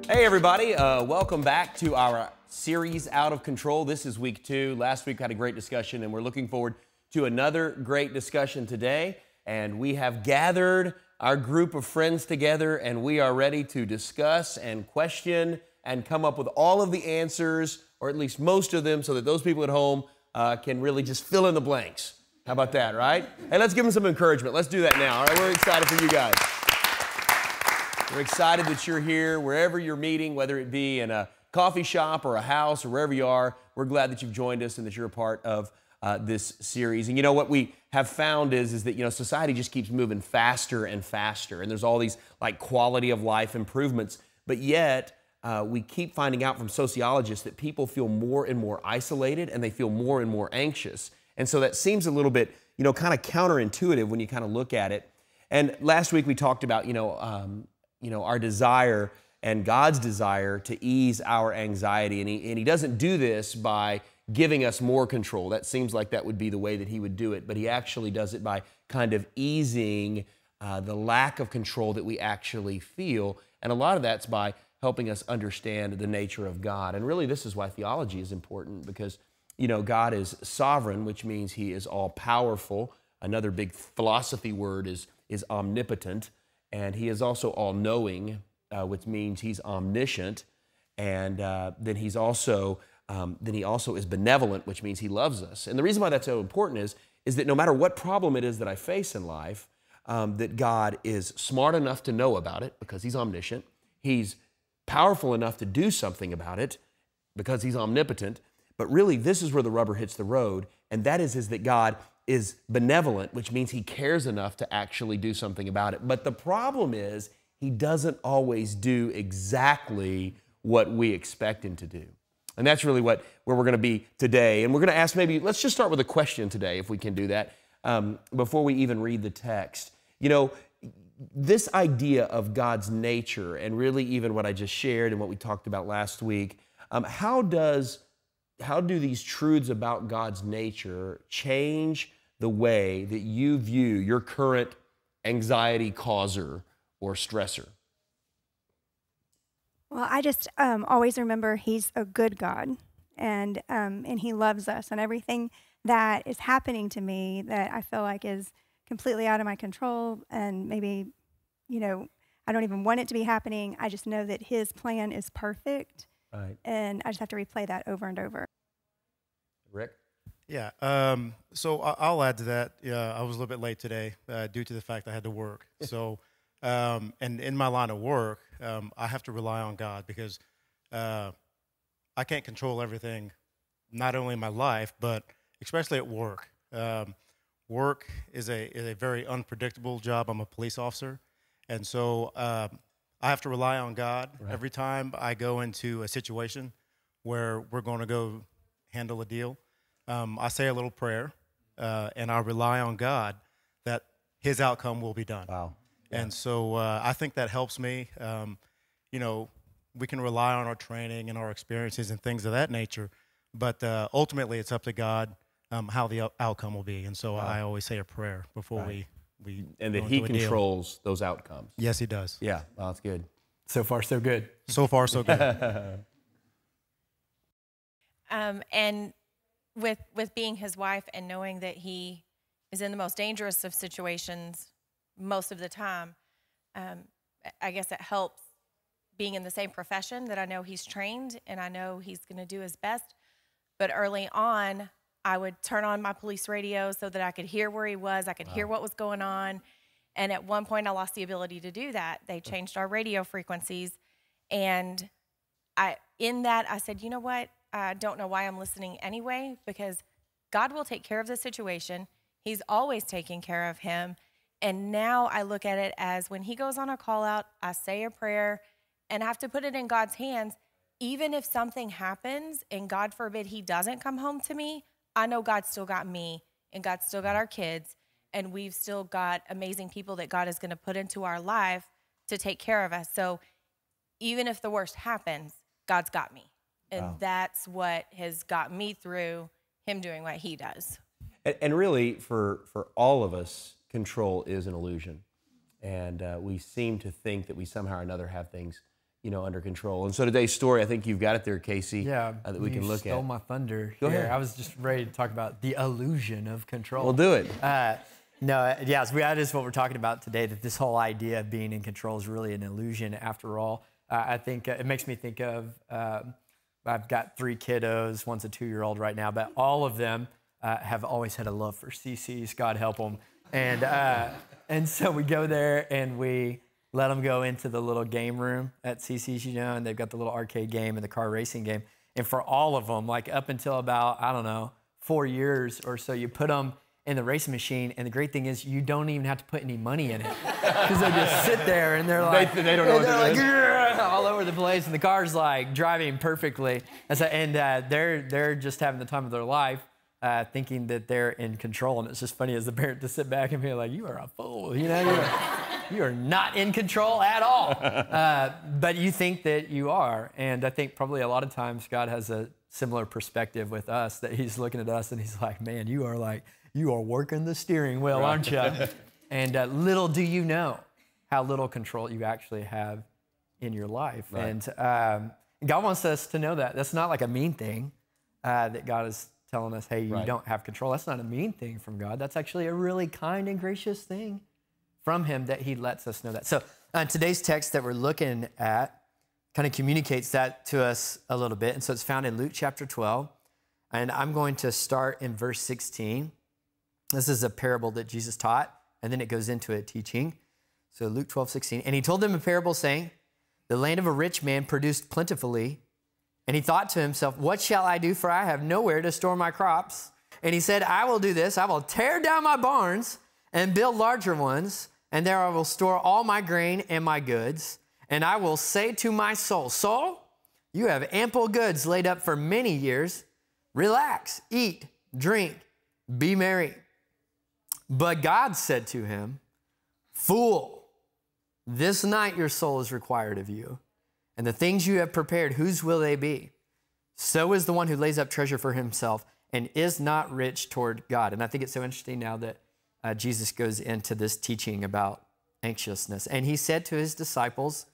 Hey everybody, welcome back to our series Out of Control. This is week 2. Last week we had a great discussion and we're looking forward to another great discussion today. And we have gathered our group of friends together and we are ready to discuss and question and come up with all of the answers, or at least most of them, so that those people at home can really just fill in the blanks. How about that, right? Hey, let's give them some encouragement. Let's do that now. All right, we're excited for you guys. We're excited that you're here, wherever you're meeting, whether it be in a coffee shop or a house or wherever you are. We're glad that you've joined us and that you're a part of this series. And you know what we have found is that society just keeps moving faster and faster, and there's all these like quality of life improvements, but yet we keep finding out from sociologists that people feel more and more isolated and they feel more and more anxious. And so that seems a little bit kind of counterintuitive when you kind of look at it. And last week we talked about our desire and God's desire to ease our anxiety. And he doesn't do this by giving us more control. That seems like that would be the way that he would do it. But he actually does it by kind of easing the lack of control that we actually feel. And a lot of that's by helping us understand the nature of God. And really, this is why theology is important, because God is sovereign, which means he is all-powerful. Another big philosophy word is omnipotent. And he is also all-knowing, which means he's omniscient, and then he also is benevolent, which means he loves us. And the reason why that's so important is that no matter what problem it is that I face in life, that God is smart enough to know about it because he's omniscient. He's powerful enough to do something about it because he's omnipotent. But really, this is where the rubber hits the road, and that is that God is benevolent, which means he cares enough to actually do something about it. But the problem is he doesn't always do exactly what we expect him to do. And that's really where we're going to be today. And we're going to ask let's just start with a question today, if we can do that, before we even read the text. This idea of God's nature, and really even what I just shared and what we talked about last week, how do these truths about God's nature change the way that you view your current anxiety causer or stressor? Well, I just always remember he's a good God, and he loves us, and everything that is happening to me that I feel like is completely out of my control, and maybe, I don't even want it to be happening. I just know that his plan is perfect, Right. And I just have to replay that over and over. Rick? Yeah, so I'll add to that. I was a little bit late today due to the fact I had to work. So, and in my line of work, I have to rely on God because I can't control everything, not only in my life, but especially at work. Work is a very unpredictable job. I'm a police officer, and so I have to rely on God every time I go into a situation where we're going to go handle a deal. I say a little prayer, and I rely on God that his outcome will be done. Wow. Yeah. And so I think that helps me. We can rely on our training and our experiences and things of that nature, but ultimately it's up to God how the outcome will be. And so I always say a prayer before we and that he controls those outcomes. Yes, he does. Yeah, well, that's good. So far, so good. So far, so good. And with being his wife and knowing that he is in the most dangerous of situations most of the time, I guess it helps being in the same profession that I know he's trained and I know he's going to do his best. But early on, I would turn on my police radio so that I could hear where he was. I could hear what was going on. And at one point, I lost the ability to do that. They changed our radio frequencies. And in that, I said, you know what? I don't know why I'm listening anyway, because God will take care of the situation. He's always taking care of him. And now I look at it as when he goes on a call out, I say a prayer and I have to put it in God's hands. Even if something happens and God forbid he doesn't come home to me, I know God still got me and God still got our kids. And we've still got amazing people that God is going to put into our life to take care of us. So even if the worst happens, God's got me. And that's what has got me through him doing what he does. And really, for all of us, control is an illusion. And we seem to think that we somehow or another have things under control. And so today's story, I think you've got it there, Casey, Yeah, that we can look You stole at. my thunder. Go here. ahead. I was just ready to talk about the illusion of control. We'll do it. That is what we're talking about today, that this whole idea of being in control is really an illusion after all. I think it makes me think of, I've got 3 kiddos, one's a 2-year-old right now, but all of them have always had a love for CCs, God help them. And so we go there and we let them go into the little game room at CC's, and they've got the little arcade game and the car racing game. And for all of them, like up until about, 4 years or so, you put them in the racing machine. And the great thing is you don't even have to put any money in it because they just sit there and they're like, they don't know what they're doing. "Grrr," all over the place. And the car's like driving perfectly. And they're just having the time of their life. Thinking that they're in control. And it's just funny as the parent to sit back and be like, you are a fool, you are not in control at all. But you think that you are. And I think probably a lot of times God has a similar perspective with us, that he's looking at us and he's like, man, you are working the steering wheel, aren't you? And little do you know how little control you actually have in your life. Right. And God wants us to know that. That's not like a mean thing that God is telling us, hey, you don't have control. That's not a mean thing from God. That's actually a really kind and gracious thing from him, that he lets us know that. So today's text that we're looking at kind of communicates that to us a little bit. And so it's found in Luke chapter 12. And I'm going to start in verse 16. This is a parable that Jesus taught, and then it goes into a teaching. So Luke 12:16. And he told them a parable saying, the land of a rich man produced plentifully. And he thought to himself, what shall I do? For I have nowhere to store my crops. And he said, I will do this. I will tear down my barns and build larger ones. And there I will store all my grain and my goods. And I will say to my soul, soul, you have ample goods laid up for many years. Relax, eat, drink, be merry. But God said to him, fool, this night your soul is required of you. And the things you have prepared, whose will they be? So is the one who lays up treasure for himself and is not rich toward God. And I think it's so interesting now that Jesus goes into this teaching about anxiousness. And he said to his disciples,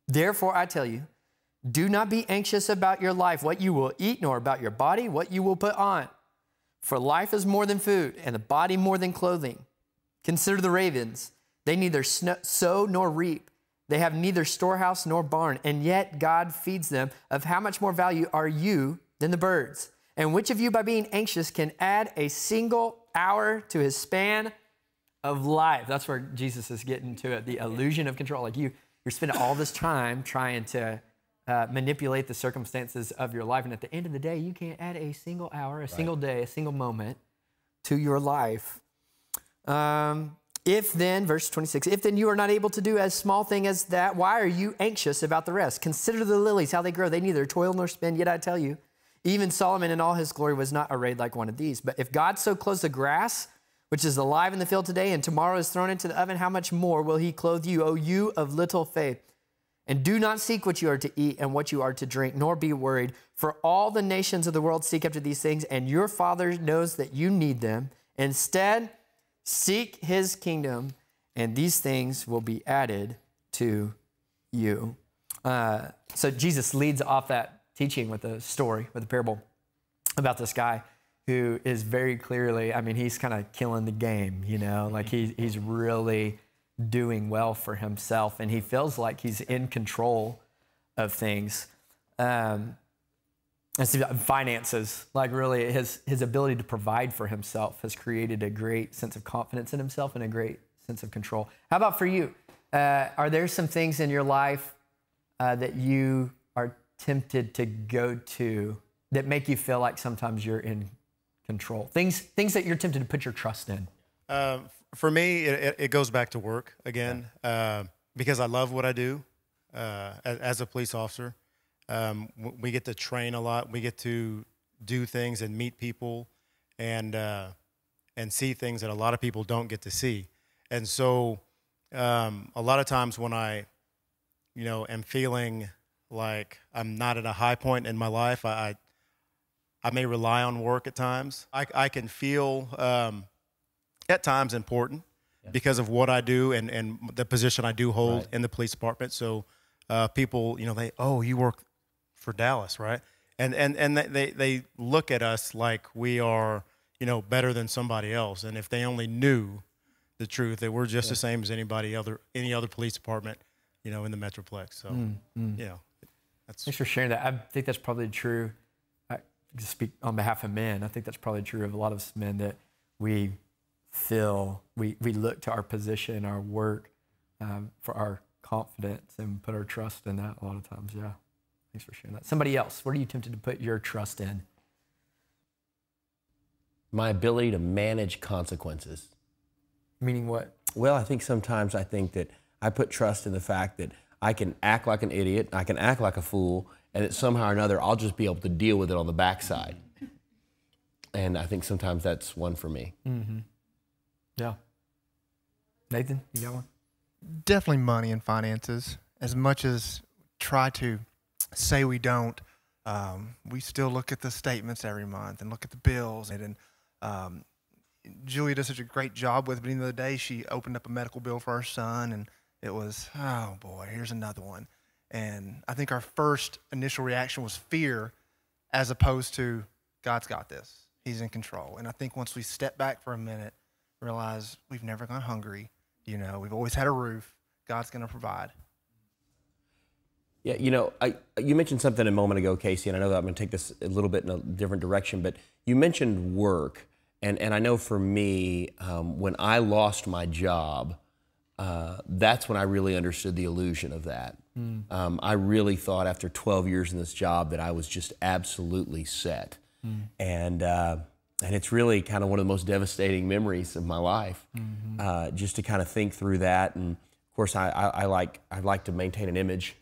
therefore I tell you, do not be anxious about your life, what you will eat, nor about your body, what you will put on. For life is more than food, and the body more than clothing. Consider the ravens. They neither sow nor reap. They have neither storehouse nor barn, and yet God feeds them. Of how much more value are you than the birds? And which of you, by being anxious, can add a single hour to his span of life? That's where Jesus is getting to it, the illusion of control. Like you're spending all this time trying to manipulate the circumstances of your life, and at the end of the day, you can't add a single hour, a single day, a single moment to your life. If then, verse 26, if then you are not able to do as small thing as that, why are you anxious about the rest? Consider the lilies, how they grow. They neither toil nor spin, yet I tell you, even Solomon in all his glory was not arrayed like one of these. But if God so clothes the grass, which is alive in the field today, and tomorrow is thrown into the oven, how much more will he clothe you, O you of little faith? And do not seek what you are to eat and what you are to drink, nor be worried. For all the nations of the world seek after these things, and your Father knows that you need them. Instead, seek his kingdom, and these things will be added to you. So Jesus leads off that teaching with a story, with a parable about this guy who is very clearly, he's kind of killing the game, like he's really doing well for himself, and he feels like he's in control of things. And finances, like really his ability to provide for himself has created a great sense of confidence in himself and a great sense of control. How about for you? Are there some things in your life that you are tempted to go to that make you feel like sometimes you're in control? Things that you're tempted to put your trust in? For me, it goes back to work again, because I love what I do as a police officer. We get to train a lot. We get to do things and meet people and see things that a lot of people don't get to see. And so a lot of times when I, am feeling like I'm not at a high point in my life, I may rely on work at times. I can feel at times important because of what I do and the position I do hold in the police department. So people, you work for Dallas, right? And they look at us like we are, better than somebody else. And if they only knew the truth, that we're just the same as any other police department, in the Metroplex. So, that's. Thanks for sharing that. I think that's probably true. I speak on behalf of men. I think that's probably true of a lot of us men, that we feel we look to our position, our work, for our confidence, and put our trust in that a lot of times. Yeah. Thanks for sharing that. Somebody else, what are you tempted to put your trust in? My ability to manage consequences. Meaning what? Well, I think sometimes that I put trust in the fact that I can act like an idiot, I can act like a fool, and that somehow or another I'll just be able to deal with it on the backside. And I think sometimes that's one for me. Mm-hmm. Yeah. Nathan, you got one? Definitely money and finances. As much as try to say we don't, we still look at the statements every month and look at the bills. And Julia does such a great job with it. But at the end of the day, she opened up a medical bill for our son, and it was, oh boy, here's another one. And I think our first initial reaction was fear, as opposed to God's got this. He's in control. And I think once we step back for a minute, realize we've never gone hungry. We've always had a roof. God's going to provide. Yeah, you mentioned something a moment ago, Casey, and I know that I'm going to take this a little bit in a different direction, but you mentioned work. And I know for me, when I lost my job, that's when I really understood the illusion of that. I really thought after 12 years in this job that I was just absolutely set. And it's really kind of one of the most devastating memories of my life, just to kind of think through that. And of course, I like to maintain an image,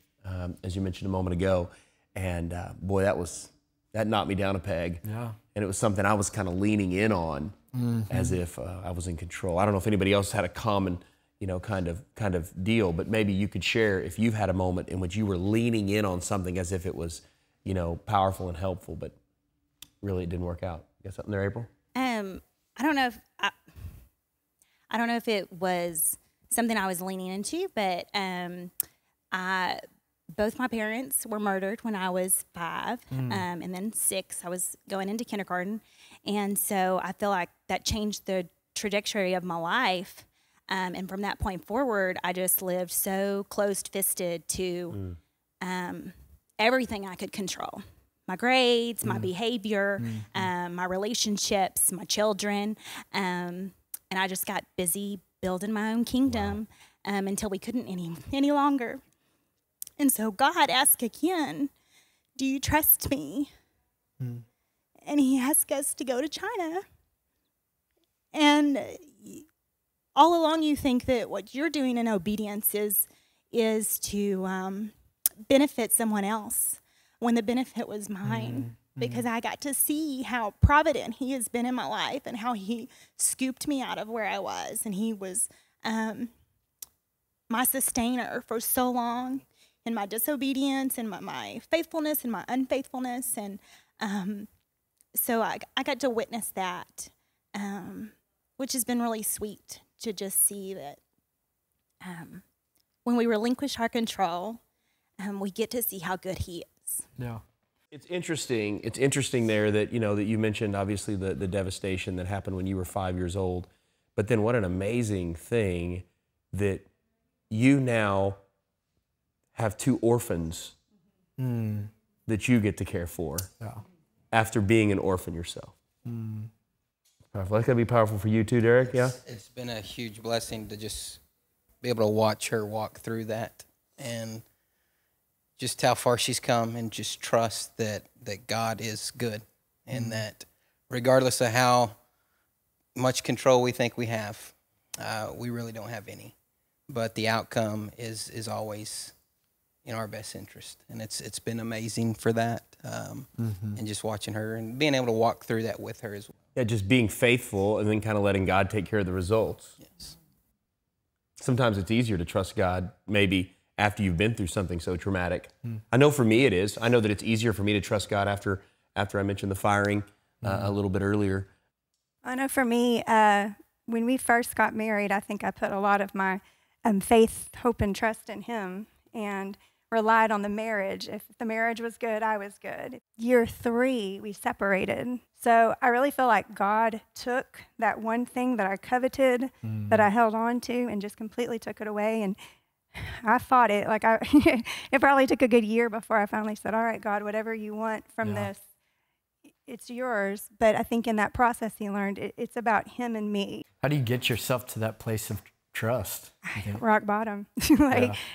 as you mentioned a moment ago. And boy, that knocked me down a peg. Yeah. And it was something I was kind of leaning in on, as if I was in control. I don't know if anybody else had a common, kind of deal, but maybe you could share if you've had a moment in which you were leaning in on something as if it was, powerful and helpful, but really it didn't work out. You got something there, April? I don't know if it was something I was leaning into, but both my parents were murdered when I was 5, and then 6. I was going into kindergarten, and so I feel like that changed the trajectory of my life. And from that point forward, I just lived so closed-fisted to everything I could control. My grades, my behavior, my relationships, my children. And I just got busy building my own kingdom until we couldn't any longer. And so God asked again, do you trust me? And he asked us to go to China. And all along you think that what you're doing in obedience is to benefit someone else, when the benefit was mine, because I got to see how provident he has been in my life and how he scooped me out of where I was. And he was my sustainer for so long in my disobedience and my faithfulness and my unfaithfulness. And so I got to witness that, which has been really sweet to just see that when we relinquish our control, we get to see how good he is. Yeah. It's interesting. It's interesting there that, that you mentioned, obviously, the devastation that happened when you were 5 years old. But then what an amazing thing that you now have 2 orphans that you get to care for after being an orphan yourself. Powerful. That's got to be powerful for you too, Derek, yeah? It's been a huge blessing to just be able to watch her walk through that and just how far she's come, and just trust that God is good, and that regardless of how much control we think we have, we really don't have any. But the outcome is always in our best interest, and it's been amazing for that, and just watching her and being able to walk through that with her as well. Yeah, just being faithful and then kind of letting God take care of the results. Yes. Sometimes it's easier to trust God maybe after you've been through something so traumatic. I know for me it is. I know that it's easier for me to trust God after I mentioned the firing a little bit earlier. I know for me, when we first got married, I think I put a lot of my faith, hope, and trust in him. And relied on the marriage. If the marriage was good, I was good. Year 3, we separated. So I really feel like God took that one thing that I coveted, that I held on to, and just completely took it away. And I fought it. Like it probably took a good year before I finally said, all right, God, whatever you want from this, it's yours. But I think in that process, he learned it's about him and me. How do you get yourself to that place of trust? Rock bottom.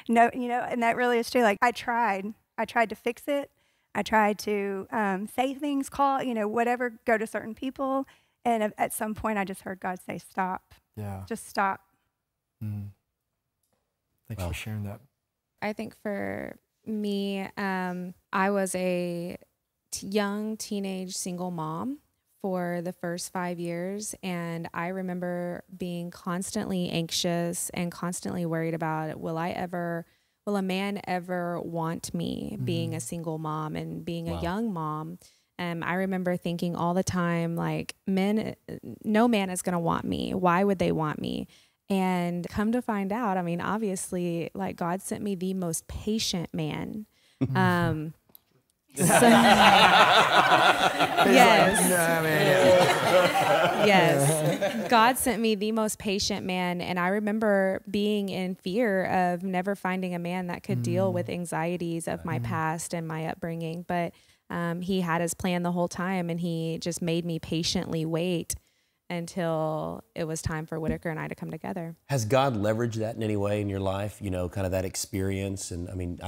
No, and that really is true. Like I tried to fix it. I tried to say things, call, whatever, go to certain people. And at some point I just heard God say, stop. Yeah. Just stop. Thanks for sharing that. I think for me, I was a young teenage single mom for the first 5 years. And I remember being constantly anxious and constantly worried about, will a man ever want me, being a single mom and being a young mom? I remember thinking all the time, like, no man is going to want me. Why would they want me? And come to find out, I mean, obviously, like, God sent me the most patient man. Yes. God sent me the most patient man. And I remember being in fear of never finding a man that could deal with anxieties of my past and my upbringing. But he had his plan the whole time, and he just made me patiently wait until it was time for Whitaker and I to come together. Has God leveraged that in any way in your life, kind of that experience? And I mean,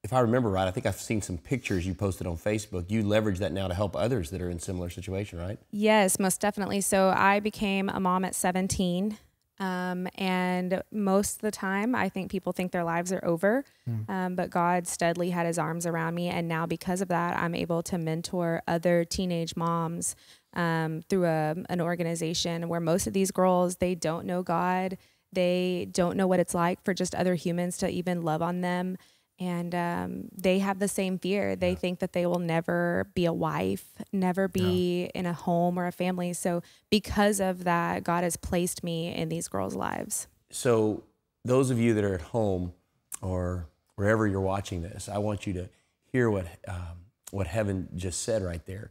if I remember right, I think I've seen some pictures you posted on Facebook. You leverage that now to help others that are in similar situation, right? Yes, most definitely. So I became a mom at 17. And most of the time, I think people think their lives are over. But God steadily had his arms around me. And now because of that, I'm able to mentor other teenage moms through an organization where most of these girls, they don't know God. They don't know what it's like for just other humans to even love on them. And they have the same fear. They think that they will never be a wife, never be in a home or a family. So because of that, God has placed me in these girls' lives. So those of you that are at home or wherever you're watching this, I want you to hear what Heaven just said right there.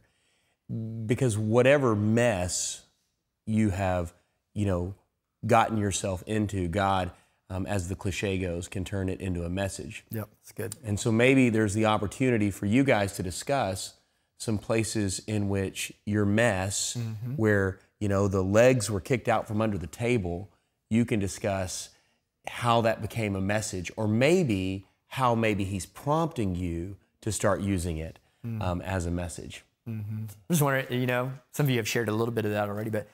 Because whatever mess you have, gotten yourself into, God, as the cliche goes, can turn it into a message. Yep, that's good. And so maybe there's the opportunity for you guys to discuss some places in which your mess, where, the legs were kicked out from under the table, you can discuss how that became a message, or maybe how he's prompting you to start using it as a message. I'm just wondering, some of you have shared a little bit of that already, but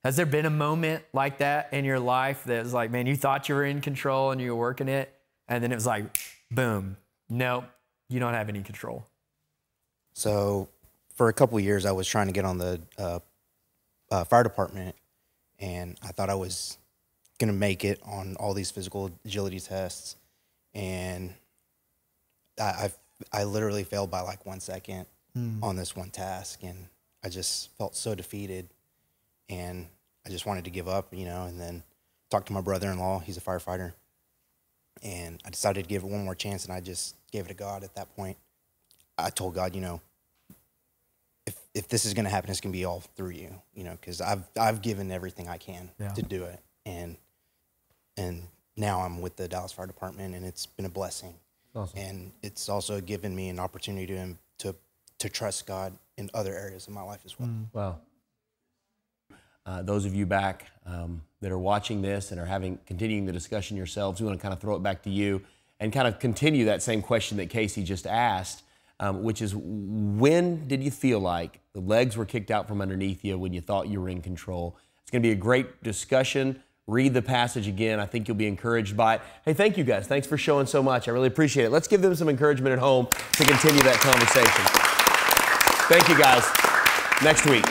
has there been a moment like that in your life that was like, man, you thought you were in control and you were working it, and then it was like, boom, nope, you don't have any control? So for a couple of years, I was trying to get on the fire department, and I thought I was going to make it on all these physical agility tests, and I literally failed by like 1 second on this one task, and I just felt so defeated. And I just wanted to give up, and then talked to my brother-in-law. He's a firefighter. And I decided to give it one more chance, and I just gave it to God at that point. I told God, if this is going to happen, it's going to be all through you, because I've given everything I can to do it. And now I'm with the Dallas Fire Department, and it's been a blessing. Awesome. And it's also given me an opportunity to trust God in other areas of my life as well. Wow. Those of you back that are watching this and are continuing the discussion yourselves, we want to kind of throw it back to you and kind of continue that same question that Casey just asked, which is, when did you feel like the legs were kicked out from underneath you when you thought you were in control? It's going to be a great discussion. Read the passage again. I think you'll be encouraged by it. Hey, thank you guys. Thanks for showing so much. I really appreciate it. Let's give them some encouragement at home to continue that conversation. Thank you guys. Next week.